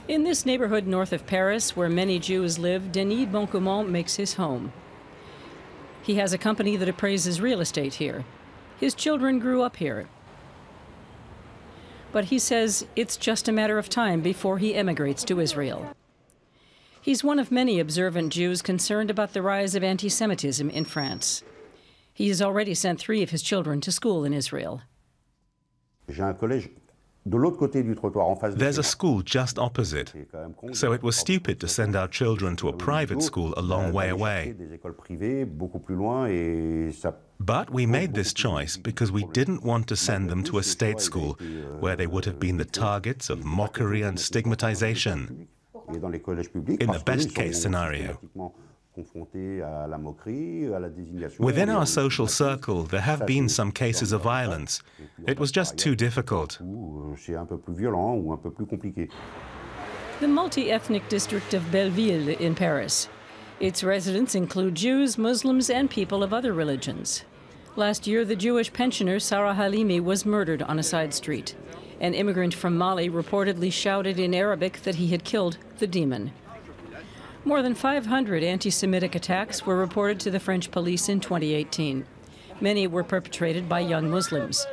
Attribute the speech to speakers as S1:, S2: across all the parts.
S1: In this neighborhood north of Paris, where many Jews live, Denis Boncommand makes his home. He has a company that appraises real estate here. His children grew up here. But he says it's just a matter of time before he emigrates to Israel. He's one of many observant Jews concerned about the rise of anti-Semitism in France. He has already sent 3 of his children to school in Israel.
S2: There's a school just opposite, so it was stupid to send our children to a private school a long way away. But we made this choice because we didn't want to send them to a state school where they would have been the targets of mockery and stigmatization. In the best-case scenario. Within our social circle, there have been some cases of violence. It was just too difficult.
S1: The multi-ethnic district of Belleville in Paris. Its residents include Jews, Muslims, and people of other religions. Last year, the Jewish pensioner Sarah Halimi was murdered on a side street. An immigrant from Mali reportedly shouted in Arabic that he had killed the demon. More than 500 anti-Semitic attacks were reported to the French police in 2018. Many were perpetrated by young Muslims.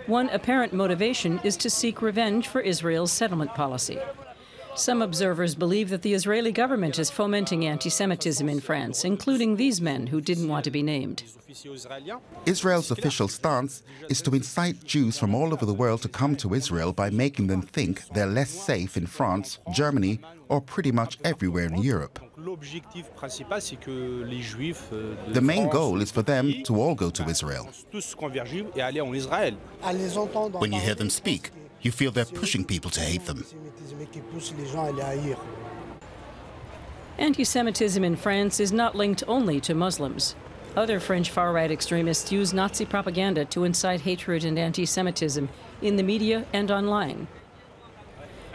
S1: One apparent motivation is to seek revenge for Israel's settlement policy. Some observers believe that the Israeli government is fomenting anti-Semitism in France, including these men who didn't want to be named.
S3: Israel's official stance is to incite Jews from all over the world to come to Israel by making them think they're less safe in France, Germany, or pretty much everywhere in Europe. The main goal is for them to all go to Israel.
S4: When you hear them speak, you feel they're pushing people to hate them.
S1: Anti-Semitism in France is not linked only to Muslims. Other French far-right extremists use Nazi propaganda to incite hatred and anti-Semitism in the media and online.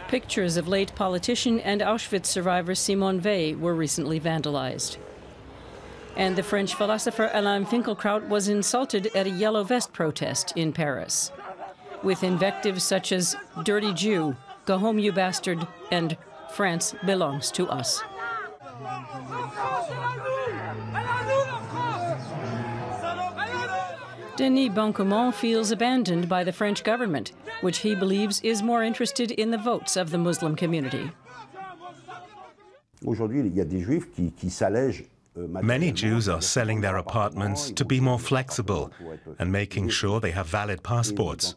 S1: Pictures of late politician and Auschwitz survivor Simone Weil were recently vandalized. And the French philosopher Alain Finkielkraut was insulted at a Yellow Vest protest in Paris, with invectives such as "dirty Jew," "go home you bastard," and "France belongs to us." Denis Boncommand feels abandoned by the French government, which he believes is more interested in the votes of the Muslim community.
S2: Many Jews are selling their apartments to be more flexible and making sure they have valid passports.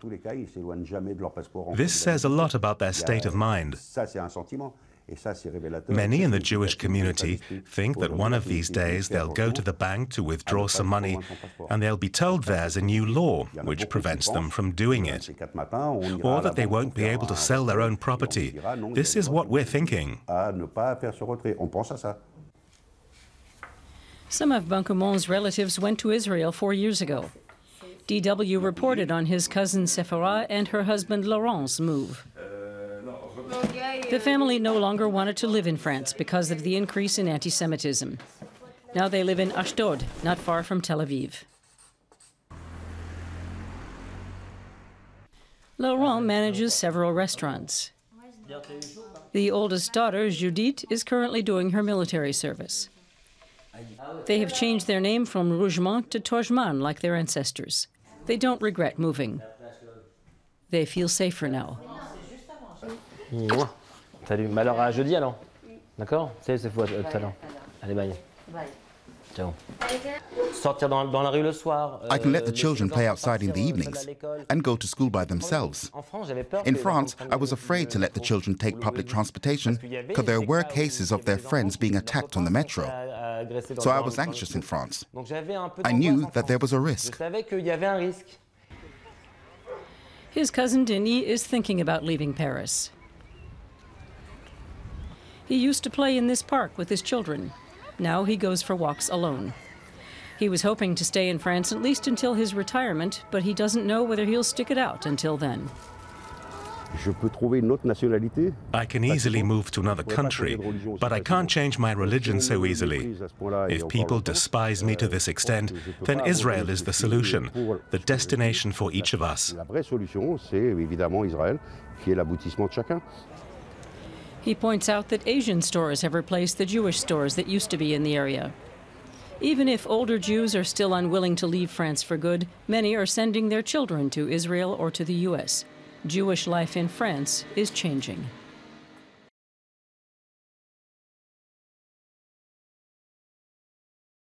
S2: This says a lot about their state of mind. Many in the Jewish community think that one of these days they'll go to the bank to withdraw some money and they'll be told there's a new law which prevents them from doing it, or that they won't be able to sell their own property. This is what we're thinking.
S1: Some of Boncommand's relatives went to Israel 4 years ago. DW reported on his cousin Sephora and her husband Laurent's move. The family no longer wanted to live in France because of the increase in anti-Semitism. Now they live in Ashdod, not far from Tel Aviv. Laurent manages several restaurants. The oldest daughter, Judith, is currently doing her military service. They have changed their name from Rougemont to Tojman, like their ancestors. They don't regret moving. They feel safer now.
S5: Salut. Mais alors à jeudi alors. D'accord? C'est tout à l'heure. Allez, bye. Bye. Ciao. Sortir dans la rue le soir.
S3: I can let the children play outside in the evenings and go to school by themselves. In France, I was afraid to let the children take public transportation because there were cases of their friends being attacked on the metro. So I was anxious in France. I knew that there was a risk.
S1: His cousin Denis is thinking about leaving Paris. He used to play in this park with his children. Now he goes for walks alone. He was hoping to stay in France at least until his retirement, but he doesn't know whether he'll stick it out until then.
S2: I can easily move to another country, but I can't change my religion so easily. If people despise me to this extent, then Israel is the solution, the destination for each of us.
S1: He points out that Asian stores have replaced the Jewish stores that used to be in the area. Even if older Jews are still unwilling to leave France for good, many are sending their children to Israel or to the U.S. Jewish life in France is changing.